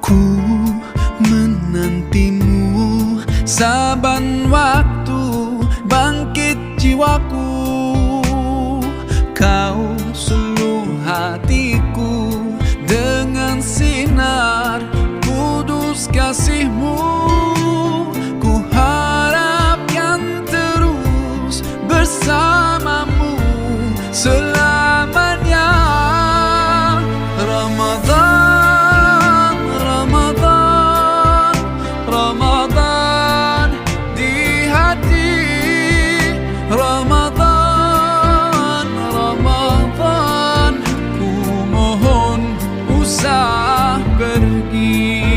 Ku menantimu saban waktu, bangkit jiwaku. Kau suluh hatiku dengan sinar kudus kasihmu. Ku harapkan terus bersamamu selamanya. Ramadan, Ramadan, Ramadan di hati. Ramadan, Ramadan, ku mohon usah pergi.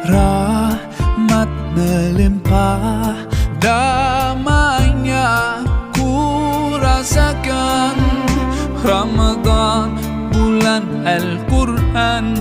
Rahmat melimpah, damainya ku rasakan. Ramadan bulan Al-Quran